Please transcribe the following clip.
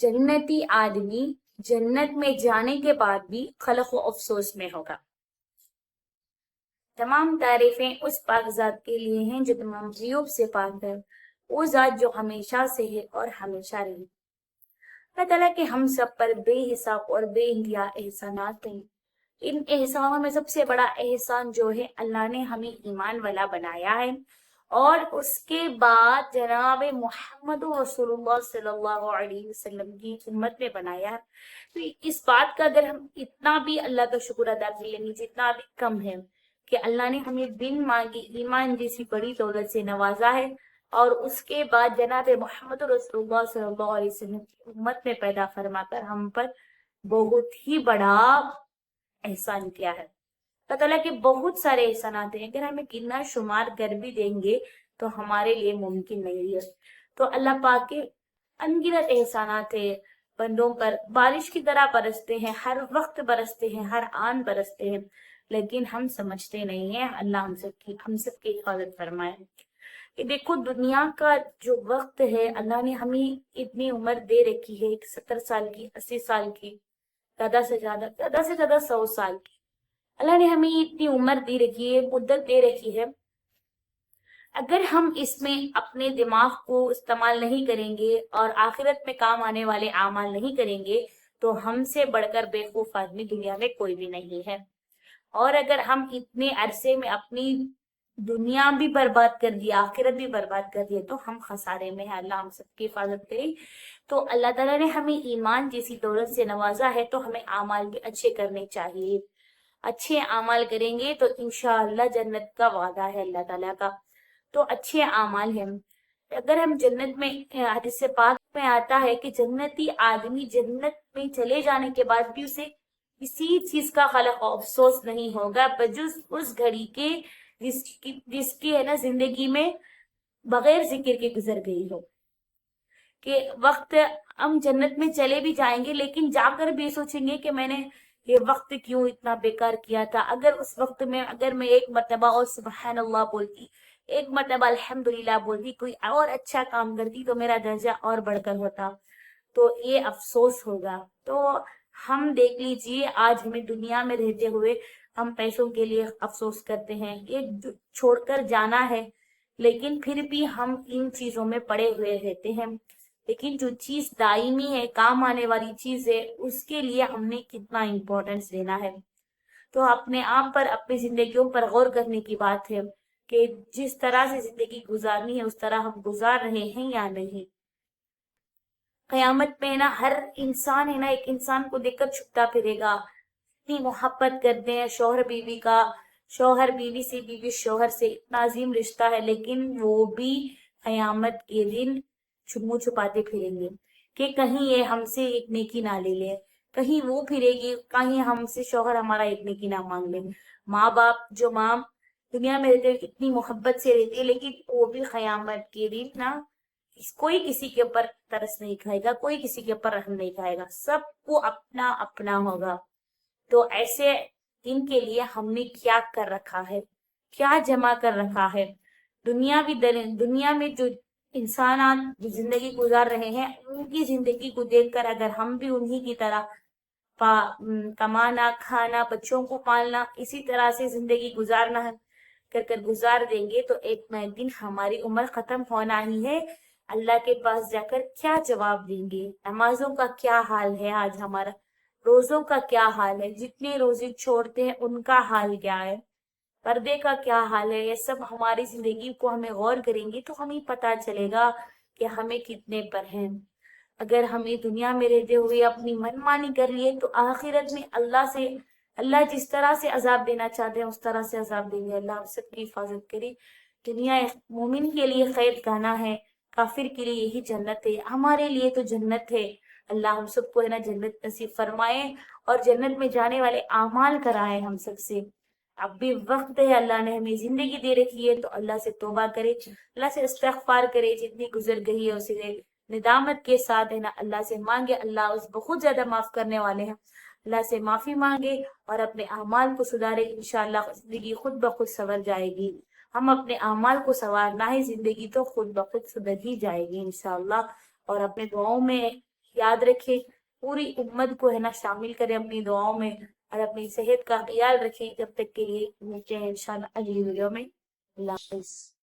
जन्नती आदमी जन्नत में जाने के बाद भी खलक व अफसोस में होगा। तमाम तारीफें उस पाक ज़ात के लिए हैं जो तमाम अयूब से पाक है, वो ज़ात जो हमेशा से है और हमेशा रही। अल्लाह ताला के हम सब पर बेहिसाब और बेइंतहा एहसानात हैं। इन एहसानों में सबसे बड़ा एहसान जो है, अल्लाह ने हमें ईमान वाला बनाया है और उसके बाद जनाब मोहम्मद रसूलुल्लाह सल्लल्लाहु अलैहि वसल्लम की उम्मत में बनाया है। तो इस बात का अगर हम इतना भी अल्लाह का शुक्र अदा कर लेंगे जितना भी कम है, कि अल्लाह ने हमें बिन मांगे ईमान जैसी बड़ी दौलत से नवाजा है और उसके बाद जनाब मोहम्मद रसूलुल्लाह सल्लल्लाहु अलैहि वसल्लम की उम्मत में पैदा फरमाकर हम पर बहुत ही बड़ा एहसान किया है। अल्लाह ताला के बहुत सारे एहसानात हैं, अगर हमें गिनना शुमार कर भी देंगे तो हमारे लिए मुमकिन नहीं है। तो अल्लाह पाक के अनगिनत एहसानात है बंदों पर, बारिश की तरह बरसते हैं, हर वक्त बरसते हैं, हर आन बरसते हैं, लेकिन हम समझते नहीं है। अल्लाह हम सबकी हिफाजत फरमाए। ये देखो, दुनिया का जो वक्त है, अल्लाह ने हमें इतनी उम्र दे रखी है, 70 साल की, 80 साल की, ज्यादा से ज्यादा 100 साल की। अल्लाह ने हमें इतनी उम्र दे रखी है, मुद्दत दे रखी है। अगर हम इसमें अपने दिमाग को इस्तेमाल नहीं करेंगे और आखिरत में काम आने वाले आमाल नहीं करेंगे, तो हमसे बढ़कर बेवकूफ आदमी दुनिया में कोई भी नहीं है। और अगर हम इतने अरसे में अपनी दुनिया भी बर्बाद कर दिया, आखिरत भी बर्बाद कर दिया, तो हम खसारे में हैं। अल्लाह हम सबकी हिफाजत करे। तो अल्लाह ताला ने हमें ईमान जैसी दौलत से नवाजा है, तो हमें आमाल भी अच्छे करने चाहिए। अच्छे आमाल करेंगे तो इंशाअल्लाह जन्नत का वादा है अल्लाह ताला का। तो अच्छे आमाल हैं। अगर हम जन्नत में, हदीस पाक में आता है कि जन्नती आदमी जन्नत में चले जाने के बाद भी उसे किसी चीज का खलक अफसोस नहीं होगा, बजुज उस घड़ी के जिसकी है ना जिंदगी में बगैर जिक्र के गुजर गई हो। कि वक्त हम जन्नत में चले भी जाएंगे, लेकिन जाकर भी सोचेंगे कि मैंने ये वक्त क्यों इतना बेकार किया था। अगर उस वक्त में अगर मैं एक मरतबा और सुबहान अल्लाह बोलती, एक मरतबा अल्हम्दुलिल्लाह बोलती, कोई और अच्छा काम करती, तो मेरा दर्जा और बढ़कर होता, तो ये अफसोस होगा। तो हम देख लीजिए, आज हमें दुनिया में रहते हुए हम पैसों के लिए अफसोस करते हैं, ये छोड़कर जाना है, लेकिन फिर भी हम इन चीजों में पड़े हुए रहते हैं। लेकिन जो चीज दायमी है, काम आने वाली चीज है, उसके लिए हमने कितना इम्पोर्टेंस देना है। तो अपने आप पर, अपनी जिंदगियों पर गौर करने की बात है कि जिस तरह से जिंदगी गुजारनी है उस तरह हम गुजार रहे हैं या नहीं। कयामत में ना हर इंसान है ना, एक इंसान को देखकर छुपता फिरेगा। इतनी मोहब्बत करते हैं शौहर बीवी का, शौहर बीवी से, बीवी शौहर से, इतना अजीम रिश्ता है, लेकिन वो भी कयामत के दिन मुंह छुपाते फिरेंगे कि कहीं ये हमसे एक नेकी ना ले ले, कहीं वो फिरेगी, कहीं हमसे शौहर हमारा एक नेकी ना मांग ले। माँ बाप, जो माँ दुनिया में रहते इतनी मोहब्बत से रहती है, लेकिन वो भी कयामत के दिन ना कोई किसी के ऊपर तरस नहीं खाएगा, कोई किसी के ऊपर रहम नहीं खाएगा, सबको अपना अपना होगा। तो ऐसे दिन के लिए हमने क्या कर रखा है, क्या जमा कर रखा है। दुनिया में जो इंसान जो जिंदगी गुजार रहे हैं, उनकी जिंदगी को देखकर अगर हम भी उन्हीं की तरह कमाना, खाना, बच्चों को पालना, इसी तरह से जिंदगी गुजारना है, कर गुजार देंगे, तो एक न एक दिन हमारी उम्र खत्म होना ही है। अल्लाह के पास जाकर क्या जवाब देंगे। नमाजों का क्या हाल है आज हमारा, रोजों का क्या हाल है, जितने रोजे छोड़ते हैं उनका हाल क्या है, पर्दे का क्या हाल है। ये सब हमारी जिंदगी को हमें गौर करेंगे तो हमें पता चलेगा कि हमें कितने पर हैं। अगर हमें दुनिया में रहते हुए अपनी मनमानी कर लिए, तो आखिरत में अल्लाह जिस तरह से अजाब देना चाहते हैं उस तरह से अजाब देंगे। अल्लाह सबकी हिफाजत करे। दुनिया मोमिन के लिए खैर खाना है, काफिर के लिए यही जन्नत है, हमारे लिए तो जन्नत है। अल्लाह हम सबको है ना जन्नत नसीब फरमाए और जन्नत में जाने वाले आमाल कराए हम सबसे। अब भी वक्त है, अल्लाह ने हमें जिंदगी दे रखी है, तो अल्लाह से तौबा करे, अल्लाह से इस्तिग़फ़ार करे, जितनी गुजर गई है उसे निदामत के साथ है ना अल्लाह से मांगे। अल्लाह उस बहुत ज्यादा माफ करने वाले हैं। अल्लाह से माफी मांगे और अपने अमाल को सुधारे, इंशाअल्लाह जिंदगी खुद ब खुद संवर जाएगी। हम अपने अमाल को संवारना है, जिंदगी तो खुद ब खुद सुधर ही जाएगी इंशाअल्लाह। اور اپنے دعاؤں میں یاد رکھے، پوری امت کو ہے نا شامل کرے اپنی دعاؤں میں، اور اپنی صحت کا خیال رکھے۔ جب تک کے لیے ملتے ہیں انشاءاللہ اگلی ویڈیو میں۔ اللہ حافظ۔